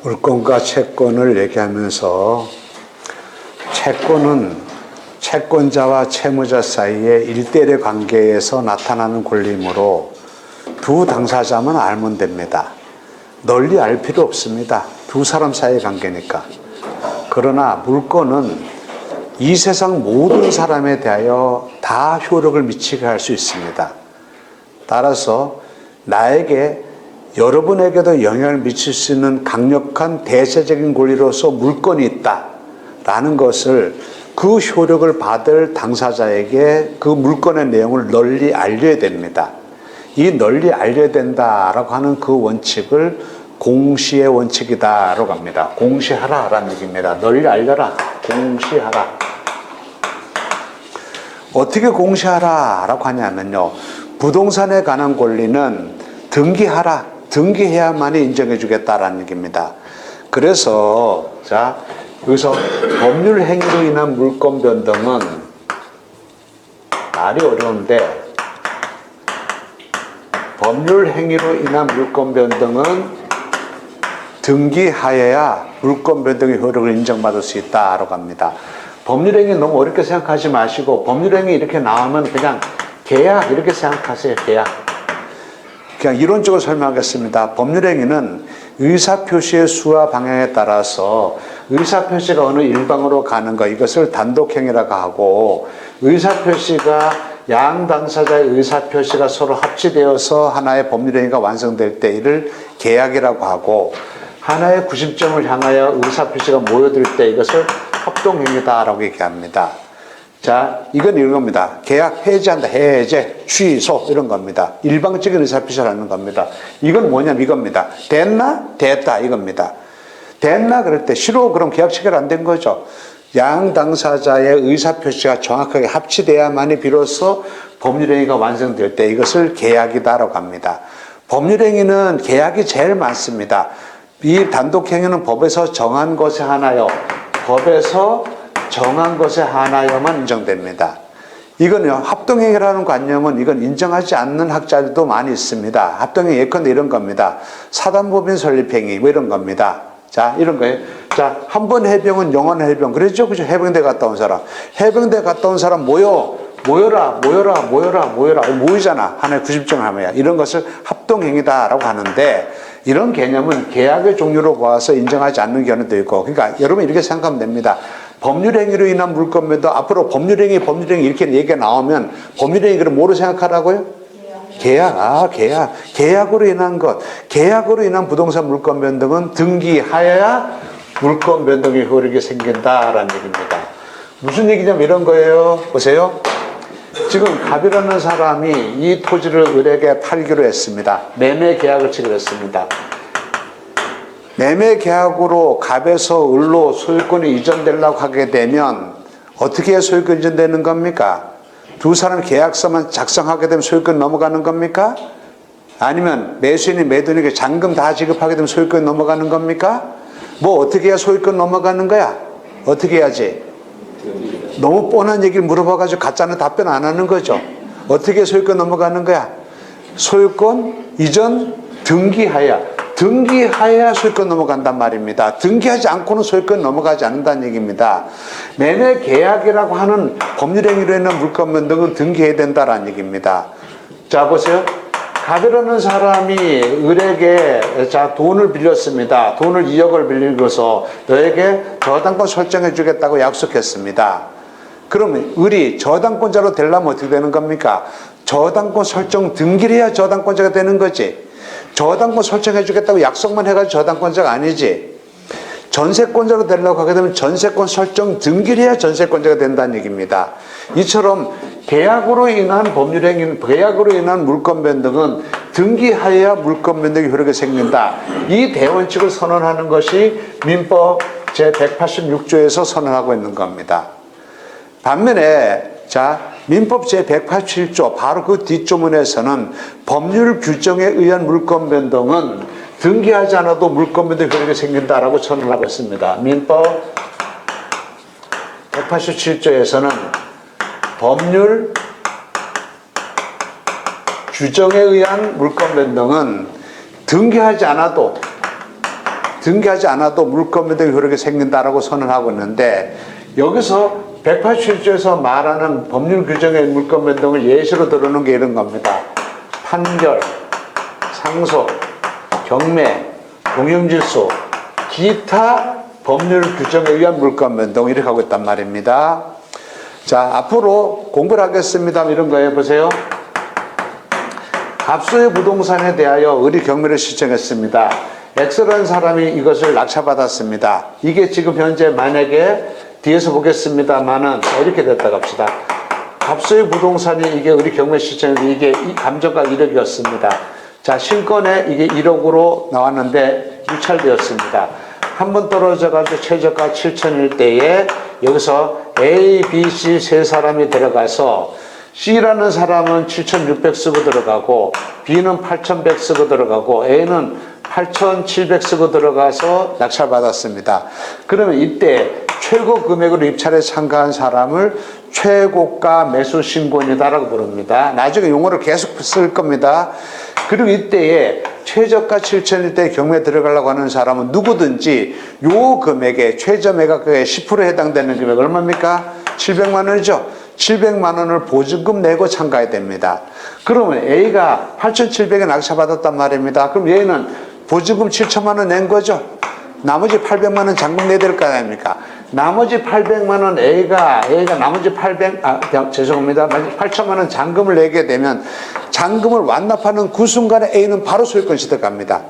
물권과 채권을 얘기하면서 채권은 채권자와 채무자 사이의 일대일의 관계에서 나타나는 권리이므로 두 당사자만 알면 됩니다. 널리 알 필요 없습니다. 두 사람 사이의 관계니까. 그러나 물권은 이 세상 모든 사람에 대하여 다 효력을 미치게 할 수 있습니다. 따라서 나에게 여러분에게도 영향을 미칠 수 있는 강력한 대세적인 권리로서 물권이 있다라는 것을 그 효력을 받을 당사자에게 그 물권의 내용을 널리 알려야 됩니다. 이 널리 알려야 된다라고 하는 그 원칙을 공시의 원칙이다라고 합니다. 공시하라라는 얘기입니다. 널리 알려라. 공시하라. 어떻게 공시하라라고 하냐면요. 부동산에 관한 권리는 등기하라. 등기해야만이 인정해 주겠다라는 얘기입니다. 그래서 자 여기서 법률 행위로 인한 물권 변동은 말이 어려운데 법률 행위로 인한 물권 변동은 등기하여야 물권 변동의 효력을 인정받을 수 있다라고 합니다. 법률 행위 너무 어렵게 생각하지 마시고 법률 행위 이렇게 나오면 그냥 계약 이렇게 생각하세요. 계약. 그냥 이론적으로 설명하겠습니다. 법률행위는 의사표시의 수와 방향에 따라서 의사표시가 어느 일방으로 가는 것, 이것을 단독행위라고 하고, 의사표시가 양 당사자의 의사표시가 서로 합치되어서 하나의 법률행위가 완성될 때 이를 계약이라고 하고, 하나의 구심점을 향하여 의사표시가 모여들 때 이것을 합동행위다라고 얘기합니다. 자, 이건 이런 겁니다. 계약 해제한다. 해제, 취소 이런 겁니다. 일방적인 의사표시를 하는 겁니다. 이건 뭐냐면 이겁니다. 됐나? 됐다 이겁니다. 됐나? 그럴 때 싫어 그럼 계약 체결 안 된 거죠. 양 당사자의 의사표시가 정확하게 합치돼야만이 비로소 법률행위가 완성될 때 이것을 계약이다라고 합니다. 법률행위는 계약이 제일 많습니다. 이 단독행위는 법에서 정한 것에 하나요. 법에서 정한 것에 하나여만 인정됩니다. 이거는요, 합동행위라는 관념은 이건 인정하지 않는 학자들도 많이 있습니다. 합동행위 예컨대 이런 겁니다. 사단법인 설립행위, 뭐 이런 겁니다. 자, 이런 거예요. 자, 한 번 해병은 영원 해병. 그랬죠? 그죠? 해병대 갔다 온 사람. 해병대 갔다 온 사람 모여라. 모이잖아. 하나의 구심점을 하며야. 이런 것을 합동행위다라고 하는데, 이런 개념은 계약의 종류로 보아서 인정하지 않는 경우도 있고, 그러니까 여러분 이렇게 생각하면 됩니다. 법률행위로 인한 물권면도 앞으로 법률행위 이렇게 얘기가 나오면 법률행위 그럼 뭐로 생각하라고요? 계약. 계약으로 인한 것. 계약으로 인한 부동산 물권 변동은 등기하여야 물권 변동의 효력이 생긴다라는 얘기입니다. 무슨 얘기냐면 이런 거예요. 보세요. 지금 갑이라는 사람이 이 토지를 을에게 팔기로 했습니다. 매매 계약을 체결했습니다. 매매 계약으로 갑에서 을로 소유권이 이전되려고 하게 되면 어떻게 해야 소유권이 이전되는 겁니까? 두 사람 계약서만 작성하게 되면 소유권이 넘어가는 겁니까? 아니면 매수인이 매도인에게 잔금 다 지급하게 되면 소유권이 넘어가는 겁니까? 뭐 어떻게 해야 소유권 넘어가는 거야? 어떻게 해야지? 너무 뻔한 얘기를 물어봐가지고 가짜는 답변 안 하는 거죠. 어떻게 해야 소유권 넘어가는 거야? 소유권 이전 등기하여야 소유권 넘어간단 말입니다. 등기하지 않고는 소유권 넘어가지 않는다는 얘기입니다. 매매 계약이라고 하는 법률행위로 인한 물권 변동은 등기해야 된다는 얘기입니다. 자, 보세요. 갑이라는 사람이 을에게 돈을 빌렸습니다. 돈을 2억을 빌리고서 너에게 저당권 설정해 주겠다고 약속했습니다. 그러면 을이 저당권자로 되려면 어떻게 되는 겁니까? 저당권 설정 등기를 해야 저당권자가 되는 거지. 저당권 설정해 주겠다고 약속만 해가지고 저당권자가 아니지. 전세권자로 되려고 하게 되면 전세권 설정 등기를 해야 전세권자가 된다는 얘기입니다. 이처럼 계약으로 인한 법률행위, 계약으로 인한 물권 변동은 등기하여야 물권 변동의 효력이 생긴다. 이 대원칙을 선언하는 것이 민법 제186조에서 선언하고 있는 겁니다. 반면에 민법 제187조 바로 그 뒷조문에서는 법률 규정에 의한 물권 변동은 등기하지 않아도 물권 변동 효력이 생긴다라고 선언하고 있습니다. 민법 187조에서는 법률 규정에 의한 물권 변동은 등기하지 않아도 등기하지 않아도 물권 변동의 효력이 생긴다라고 선언하고 있는데, 여기서 187조에서 말하는 법률 규정의 물권 변동을 예시로 들어놓은 게 이런 겁니다. 판결, 상소, 경매, 동형질소, 기타 법률 규정에 의한 물권 변동, 이렇게 하고 있단 말입니다. 자, 앞으로 공부를 하겠습니다. 이런 거 해보세요. 갑소의 부동산에 대하여 의리 경매를 신청했습니다. X라는 사람이 이것을 낙찰받았습니다. 이게 지금 현재 만약에 뒤에서 보겠습니다만은 이렇게 됐다고 합시다. 갑소의 부동산이 이게 의리 경매 신청인데 이게 감정가 1억이었습니다. 자, 신권에 이게 1억으로 나왔는데 유찰되었습니다. 한 번 떨어져가지고 최저가 7천일 때에 여기서 A, B, C 세 사람이 들어가서 C라는 사람은 7,600 쓰고 들어가고 B는 8,100 쓰고 들어가고 A는 8,700 쓰고 들어가서 낙찰받았습니다. 그러면 이때 최고 금액으로 입찰에 참가한 사람을 최고가 매수 신고인이다라고 부릅니다. 나중에 용어를 계속 쓸 겁니다. 그리고 이때에 최저가 7천일 때 경매에 들어가려고 하는 사람은 누구든지 요 금액에 최저 매각가의 10%에 해당되는 금액 얼마입니까? 700만 원이죠. 700만 원을 보증금 내고 참가해야 됩니다. 그러면 A가 8,700에 낙찰받았단 말입니다. 그럼 얘는 보증금 7천만 원 낸 거죠. 나머지 800만 원 잔금 내야 될 거 아닙니까? 나머지 800만 원 A가 나머지 8천만 원 잔금을 내게 되면 잔금을 완납하는 그 순간에 A는 바로 소유권 취득합니다.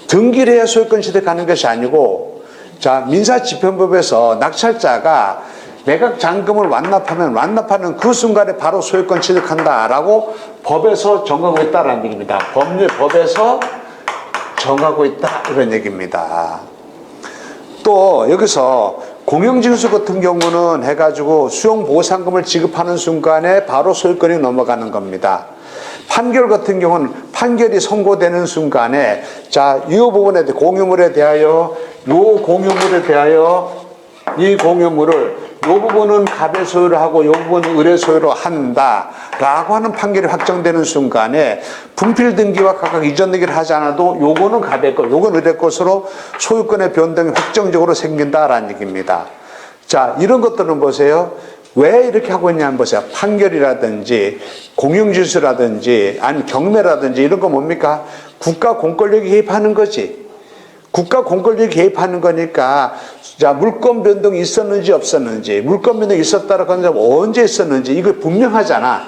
등기를 해야 소유권 취득하는 것이 아니고, 자, 민사집행법에서 낙찰자가 매각 잔금을 완납하면 완납하는 그 순간에 바로 소유권 취득한다라고 법에서 정하고 있다라는 얘기입니다. 법에서 정하고 있다, 이런 얘기입니다. 또 여기서 공영징수 같은 경우는 해가지고 수용보상금을 지급하는 순간에 바로 소유권이 넘어가는 겁니다. 판결 같은 경우는 판결이 선고되는 순간에, 자, 이 부분에 대해 공유물에 대하여 이 공유물을 이 부분은 갑의 소유로 하고 이 부분은 을의 소유로 한다라고 하는 판결이 확정되는 순간에 분필 등기와 각각 이전 등기를 하지 않아도 요거는 갑의 것, 요건 을의 것으로 소유권의 변동이 확정적으로 생긴다라는 얘기입니다. 자, 이런 것들은 보세요. 왜 이렇게 하고 있냐 한번 보세요. 판결이라든지 공영질서라든지 아니면 경매라든지 이런 거 뭡니까? 국가 공권력이 개입하는 거지. 국가 공권력이 개입하는 거니까, 자, 물권 변동이 있었는지 없었는지, 물권 변동이 있었다라고 하는 사람은 언제 있었는지, 이거 분명하잖아.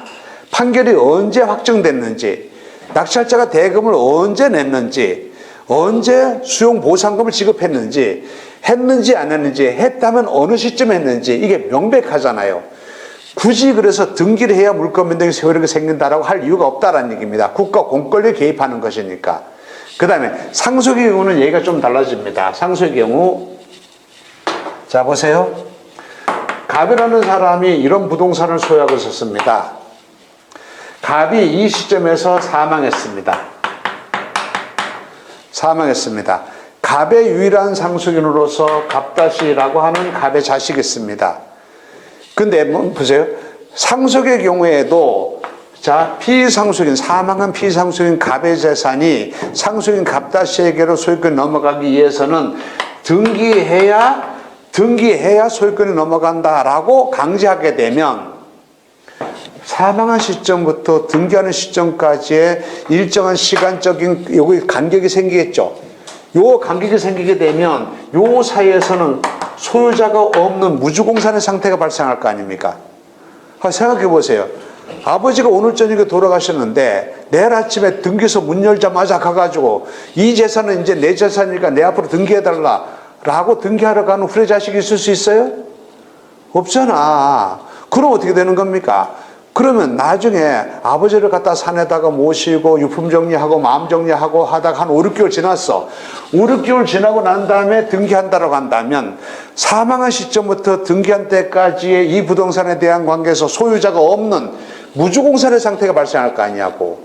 판결이 언제 확정됐는지, 낙찰자가 대금을 언제 냈는지, 언제 수용보상금을 지급했는지, 했는지 안 했는지, 했다면 어느 시점에 했는지, 이게 명백하잖아요. 굳이 그래서 등기를 해야 물권 변동이 세월이 생긴다라고 할 이유가 없다라는 얘기입니다. 국가 공권력이 개입하는 것이니까. 그 다음에 상속의 경우는 얘기가 좀 달라집니다. 상속의 경우, 자, 보세요. 갑이라는 사람이 이런 부동산을 소유하고 있었습니다. 갑이 이 시점에서 사망했습니다. 갑의 유일한 상속인으로서 갑다시라고 하는 갑의 자식이 있습니다. 근데 보세요. 상속의 경우에도, 자, 피상속인, 사망한 피상속인 갑의 재산이 상속인 갑다시에게로 소유권이 넘어가기 위해서는 등기해야 소유권이 넘어간다라고 강제하게 되면 사망한 시점부터 등기하는 시점까지의 일정한 시간적인 요거 간격이 생기겠죠. 요 간격이 생기게 되면 요 사이에서는 소유자가 없는 무주공산의 상태가 발생할 거 아닙니까? 생각해 보세요. 아버지가 오늘 저녁에 돌아가셨는데 내일 아침에 등기소 문 열자마자 가가지고 이 재산은 이제 내 재산이니까 내 앞으로 등기해달라 라고 등기하러 가는 후레 자식이 있을 수 있어요? 없잖아. 그럼 어떻게 되는 겁니까? 그러면 나중에 아버지를 갖다 산에다가 모시고 유품 정리하고 마음 정리하고 하다가 한 5, 6개월 지났어. 5, 6개월 지나고 난 다음에 등기한다라고 한다면 사망한 시점부터 등기한 때까지의 이 부동산에 대한 관계에서 소유자가 없는 무주공산의 상태가 발생할 거 아니냐고.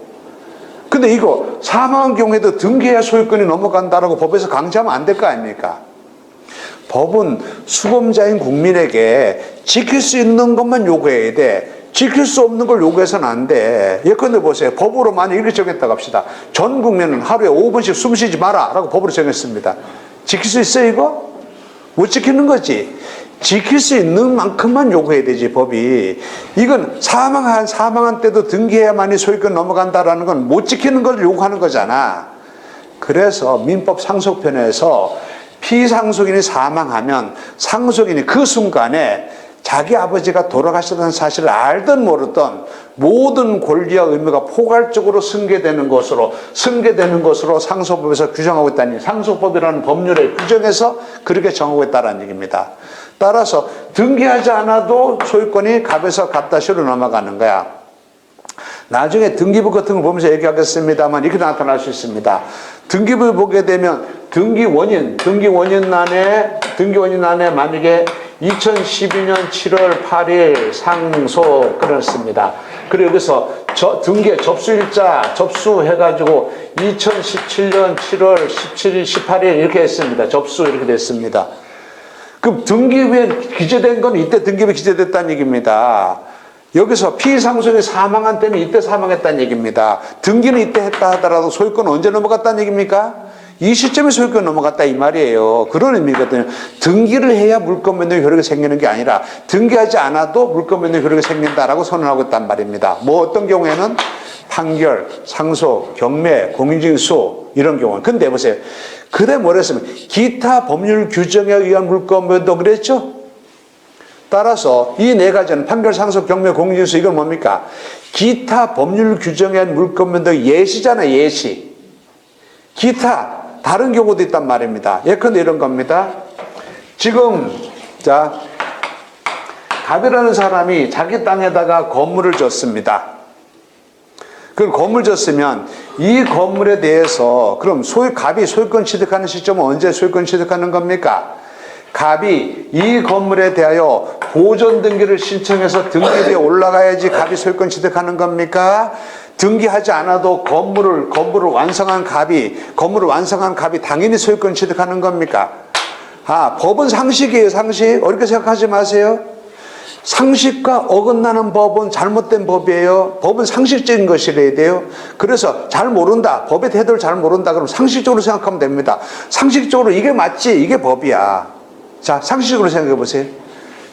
근데 이거 사망한 경우에도 등기해야 소유권이 넘어간다라고 법에서 강제하면 안 될 거 아닙니까? 법은 수범자인 국민에게 지킬 수 있는 것만 요구해야 돼. 지킬 수 없는 걸 요구해서는 안 돼. 예컨대 보세요. 법으로 만약 이렇게 정했다고 합시다. 전 국민은 하루에 5분씩 숨 쉬지 마라 라고 법으로 정했습니다. 지킬 수 있어 이거? 못 지키는 거지. 지킬 수 있는 만큼만 요구해야 되지 법이. 이건 사망한 때도 등기해야만이 소유권 넘어간다라는 건 못 지키는 걸 요구하는 거잖아. 그래서 민법 상속편에서 피상속인이 사망하면 상속인이 그 순간에 자기 아버지가 돌아가셨다는 사실을 알든 모르든 모든 권리와 의무가 포괄적으로 승계되는 것으로 상속법에서 규정하고 있다니, 상속법이라는 법률에 규정해서 그렇게 정하고 있다는 얘기입니다. 따라서 등기하지 않아도 소유권이 갑에서 갑다시로 넘어가는 거야. 나중에 등기부 같은 걸 보면서 얘기하겠습니다만 이렇게 나타날 수 있습니다. 등기부를 보게 되면 등기 원인란에 만약에 2012년 7월 8일 상속 그렇습니다. 그리고 여기서 등기 접수일자 접수해가지고 2017년 7월 17일 18일 이렇게 했습니다. 접수 이렇게 됐습니다. 그럼 등기부에 기재된 건 이때 등기부에 기재됐다는 얘기입니다. 여기서 피상속인이 사망한 때는 이때 사망했다는 얘기입니다. 등기는 이때 했다 하더라도 소유권은 언제 넘어갔다는 얘기입니까? 이 시점에 소유권 넘어갔다 이 말이에요. 그런 의미거든요. 등기를 해야 물권 변동 효력이 생기는 게 아니라 등기하지 않아도 물권 변동 효력이 생긴다라고 선언하고 있단 말입니다. 뭐 어떤 경우에는 판결, 상속, 경매, 공인징수 이런 경우는. 근데 보세요. 그래 뭐랬으면 기타 법률 규정에 의한 물권 변동 그랬죠? 따라서 이 네 가지는 판결, 상속, 경매, 공인징수 이건 뭡니까? 기타 법률 규정에 의한 물권 변동 예시잖아요. 예시. 기타 다른 경우도 있단 말입니다. 예컨대 이런 겁니다. 지금 갑이라는 사람이 자기 땅에다가 건물을 졌습니다. 그럼 건물 졌으면 이 건물에 대해서 그럼 갑이 소유권 취득하는 시점은 언제 소유권 취득하는 겁니까? 갑이 이 건물에 대하여 보존 등기를 신청해서 등기부에 올라가야지 갑이 소유권 취득하는 겁니까? 등기하지 않아도 건물을 완성한 갑이 당연히 소유권 취득하는 겁니까? 법은 상식이에요, 상식. 어렵게 생각하지 마세요. 상식과 어긋나는 법은 잘못된 법이에요. 법은 상식적인 것이래야 돼요. 그래서 잘 모른다. 법의 태도를 잘 모른다. 그럼 상식적으로 생각하면 됩니다. 상식적으로 이게 맞지. 이게 법이야. 자, 상식적으로 생각해 보세요.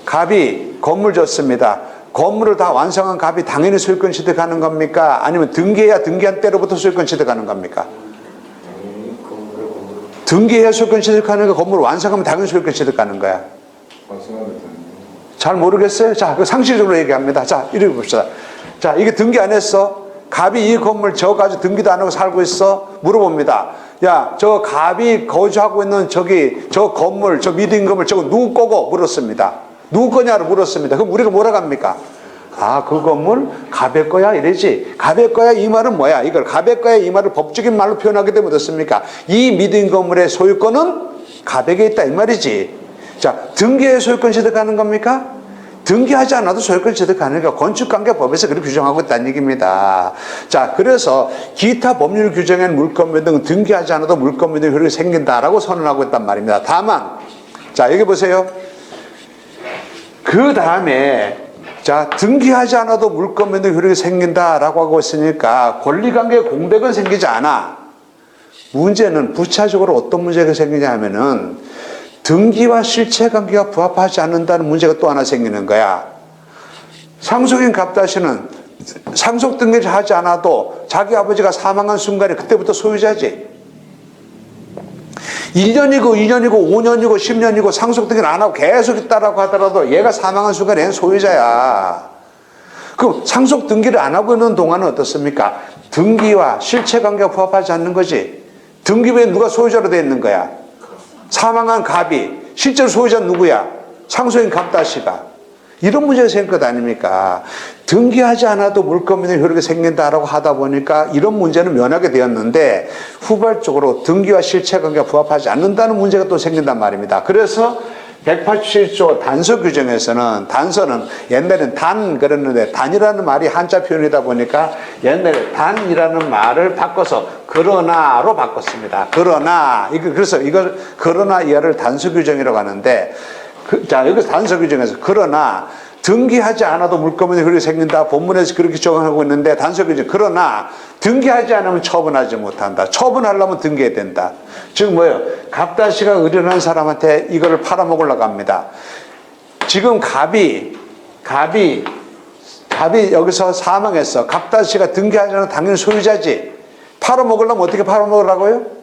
갑이 건물 졌습니다. 건물을 다 완성한 갑이 당연히 소유권 취득하는 겁니까? 아니면 등기해야 등기한 때로부터 소유권 취득하는 겁니까? 등기해야 소유권 취득하는 거, 건물을 완성하면 당연히 소유권 취득하는 거야. 잘 모르겠어요? 자, 그 상식적으로 얘기합니다. 자, 이렇게 봅시다. 자, 이게 등기 안 했어? 갑이 이 건물 저 가지고 등기도 안 하고 살고 있어? 물어봅니다. 야, 저 갑이 거주하고 있는 저 건물, 저 미드인 건물 저거 누구 거고? 물었습니다. 누구 거냐를 물었습니다. 그럼 우리가 뭐라고 합니까? 그 건물 갑의 거야 이러지. 갑의 거야 이 말은 뭐야? 이걸 갑의 거야 이 말을 법적인 말로 표현하게 되면 어떻습니까? 이 미드인 건물의 소유권은 갑에게 있다 이 말이지. 자, 등기에 소유권 취득하는 겁니까? 등기하지 않아도 소유권 취득하는 게 건축관계법에서 그렇게 규정하고 있다는 얘기입니다. 자, 그래서 기타 법률 규정엔 물권 변동 등기하지 않아도 물권 변동 효력이 생긴다라고 선언하고 있단 말입니다. 다만, 자, 여기 보세요. 그 다음에 자, 등기하지 않아도 물권 변동 효력이 생긴다라고 하고 있으니까 권리관계 공백은 생기지 않아. 문제는 부차적으로 어떤 문제가 생기냐 하면은 등기와 실체관계가 부합하지 않는다는 문제가 또 하나 생기는 거야. 상속인 갑다시는 상속 등기를 하지 않아도 자기 아버지가 사망한 순간에 그때부터 소유자지. 1년이고 2년이고 5년이고 10년이고 상속 등기를 안 하고 계속 있다라고 하더라도 얘가 사망한 순간에 얘는 소유자야. 그럼 상속 등기를 안 하고 있는 동안은 어떻습니까? 등기와 실체관계가 부합하지 않는 거지. 등기부에 누가 소유자로 되어 있는 거야? 사망한 갑이. 실제로 소유자는 누구야? 상속인 갑다시가. 이런 문제가 생길 것 아닙니까? 등기하지 않아도 물권 변동 효력이 생긴다라고 하다 보니까 이런 문제는 면하게 되었는데 후발적으로 등기와 실체관계가 부합하지 않는다는 문제가 또 생긴단 말입니다. 그래서 187조 단서 규정에서는 단서는 옛날엔 단 그랬는데 단이라는 말이 한자 표현이다 보니까 옛날에 단이라는 말을 바꿔서 그러나로 바꿨습니다. 그러나 그래서 이걸 그러나 이하를 단서 규정이라고 하는데 자, 여기서 단서 규정에서 그러나 등기하지 않아도 물권면에 효력이 생긴다. 본문에서 그렇게 적용하고 있는데 단서이죠. 그러나 등기하지 않으면 처분하지 못한다. 처분하려면 등기해야 된다. 즉 뭐예요? 갑다시가 의뢰한 사람한테 이거를 팔아먹으려고 합니다. 지금 갑이 여기서 사망했어. 갑다시가 등기하지 않으면 당연히 소유자지. 팔아먹으려면 어떻게 팔아먹으라고요?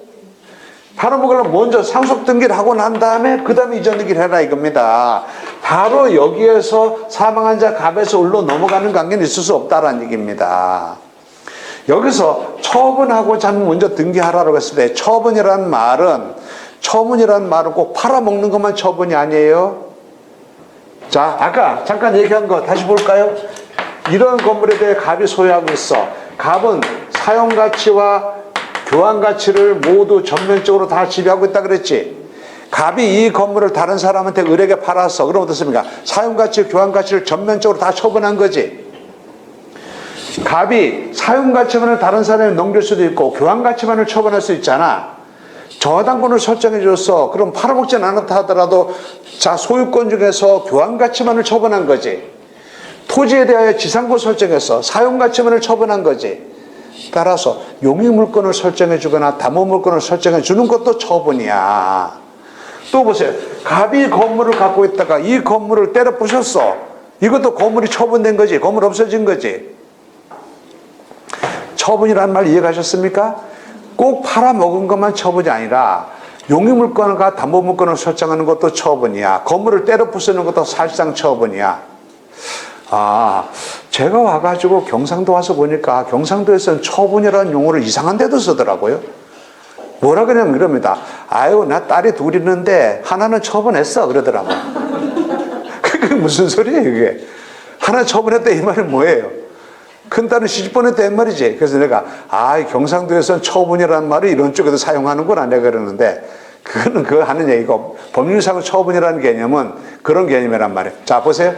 팔아먹으려면 먼저 상속 등기를 하고 난 다음에 그 다음에 이전 등기를 해라 이겁니다. 바로 여기에서 사망한 자 갑에서 을로 넘어가는 관계는 있을 수 없다라는 얘기입니다. 여기서 처분하고자 하면 먼저 등기하라고 했을 때 처분이라는 말은 꼭 팔아먹는 것만 처분이 아니에요. 자, 아까 잠깐 얘기한 거 다시 볼까요? 이런 건물에 대해 갑이 소유하고 있어. 갑은 사용가치와 교환가치를 모두 전면적으로 다 지배하고 있다 그랬지. 갑이 이 건물을 다른 사람한테 을에게 팔았어. 그럼 어떻습니까? 사용가치, 교환가치를 전면적으로 다 처분한 거지. 갑이 사용가치만을 다른 사람에 넘길 수도 있고 교환가치만을 처분할 수 있잖아. 저당권을 설정해 줬어. 그럼 팔아먹진 않았다 하더라도 자, 소유권 중에서 교환가치만을 처분한 거지. 토지에 대하여 지상권 설정해서 사용가치만을 처분한 거지. 따라서 용익물권을 설정해 주거나 담보물권을 설정해 주는 것도 처분이야. 또 보세요. 갑이 건물을 갖고 있다가 이 건물을 때려 부셨어. 이것도 건물이 처분된 거지. 건물 없어진 거지. 처분이라는 말 이해가셨습니까? 꼭 팔아먹은 것만 처분이 아니라 용익물권과 담보물권을 설정하는 것도 처분이야. 건물을 때려 부수는 것도 사실상 처분이야. 아, 제가 와가지고 경상도 와서 보니까 경상도에서는 처분이라는 용어를 이상한 데도 쓰더라고요. 뭐라 그러냐면 이럽니다. 아유, 나 딸이 둘 있는데 하나는 처분했어. 그러더라고요. 그게 무슨 소리예요, 그게? 하나 처분했다 이 말은 뭐예요? 큰 딸은 시집 보냈다 이 말이지. 그래서 내가 경상도에서는 처분이라는 말을 이런 쪽에도 사용하는구나 내가 그러는데 그거는 그거 하는 얘기고 법률상의 처분이라는 개념은 그런 개념이란 말이에요. 자, 보세요.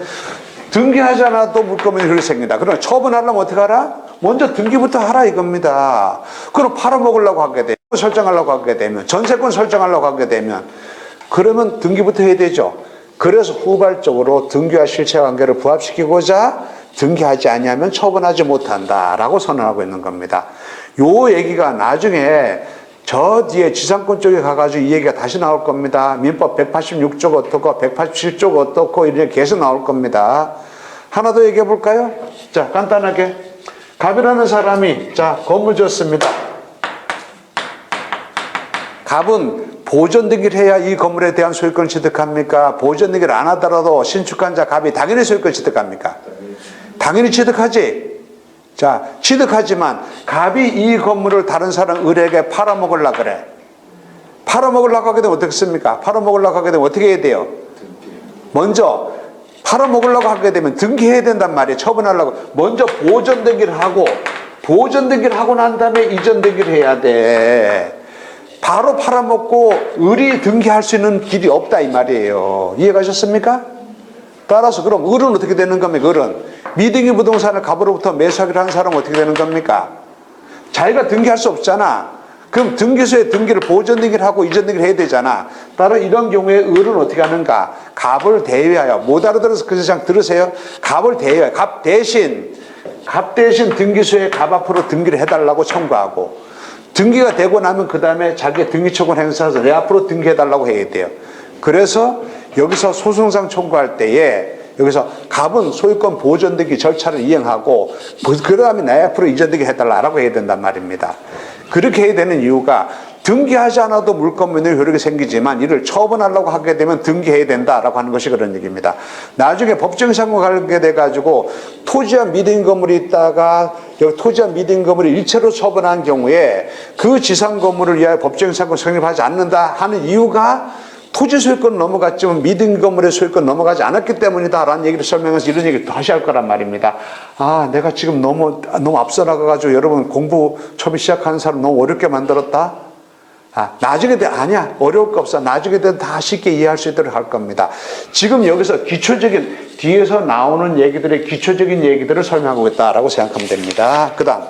등기하지 않아도 물권면에 효력이 생긴다. 그러면 처분하려면 어떻게 하라? 먼저 등기부터 하라 이겁니다. 그럼 팔아먹으려고 하게 되면, 설정하려고 하게 되면, 전세권 설정하려고 하게 되면, 그러면 등기부터 해야 되죠. 그래서 후발적으로 등기와 실체관계를 부합시키고자 등기하지 아니하면 처분하지 못한다라고 선언하고 있는 겁니다. 요 얘기가 나중에 저 뒤에 지상권 쪽에 가가지고 이 얘기가 다시 나올 겁니다. 민법 186조 어떻고 187조 어떻고 이런 게 계속 나올 겁니다. 하나 더 얘기해 볼까요? 자, 간단하게 갑이라는 사람이 자 건물 지었습니다. 갑은 보존 등기를 해야 이 건물에 대한 소유권을 취득합니까? 보존 등기를 안 하더라도 신축한 자 갑이 당연히 소유권을 취득합니까? 당연히 취득하지. 자, 취득하지만 갑이 이 건물을 다른 사람 을에게 팔아먹으려고 그래. 팔아먹으려고 하게 되면 어떻겠습니까? 팔아먹으려고 하게 되면 어떻게 해야 돼요? 먼저 팔아먹으려고 하게 되면 등기해야 된단 말이에요. 처분하려고. 먼저 보존 등기를 하고 보존 등기를 하고 난 다음에 이전 등기를 해야 돼. 바로 팔아먹고 을이 등기할 수 있는 길이 없다 이 말이에요. 이해가셨습니까? 따라서 그럼 을은 어떻게 되는 겁니까? 을은 미등기 부동산을 갑으로부터 매수하기로 한 사람은 어떻게 되는 겁니까? 자기가 등기할 수 없잖아. 그럼 등기소에 등기를 보존 등기를 하고 이전 등기를 해야 되잖아. 따라 이런 경우에 을은 어떻게 하는가? 갑을 대위하여 못 알아들어서 그 세상 들으세요. 갑을 대위하여 갑 대신 등기소에 갑 앞으로 등기를 해달라고 청구하고 등기가 되고 나면 그 다음에 자기의 등기처분 행사해서 내 앞으로 등기해달라고 해야 돼요. 그래서 여기서 소송상 청구할 때에 여기서 갑은 소유권 보존 등기 절차를 이행하고 그 다음에 내 앞으로 이전 등기 해달라고 해야 된단 말입니다. 그렇게 해야 되는 이유가 등기하지 않아도 물권면에 효력이 생기지만 이를 처분하려고 하게 되면 등기해야 된다라고 하는 것이 그런 얘기입니다. 나중에 법정상과 관계돼 가지고 토지와 미등기 건물이 있다가 여기 토지와 미등기 건물을 일체로 처분한 경우에 그 지상 건물을 위하여 법정상과 성립하지 않는다 하는 이유가 토지 소유권 넘어갔지만 미등기 건물의 소유권 넘어가지 않았기 때문이다 라는 얘기를 설명해서 이런 얘기를 다시 할 거란 말입니다. 아, 내가 지금 너무 앞서 나가가지고 여러분 공부 처음 시작하는 사람 너무 어렵게 만들었다? 아, 나중에 아니야. 어려울 거 없어. 나중에 되면 다 쉽게 이해할 수 있도록 할 겁니다. 지금 여기서 뒤에서 나오는 얘기들의 기초적인 얘기들을 설명하고 있다라고 생각하면 됩니다. 그 다음.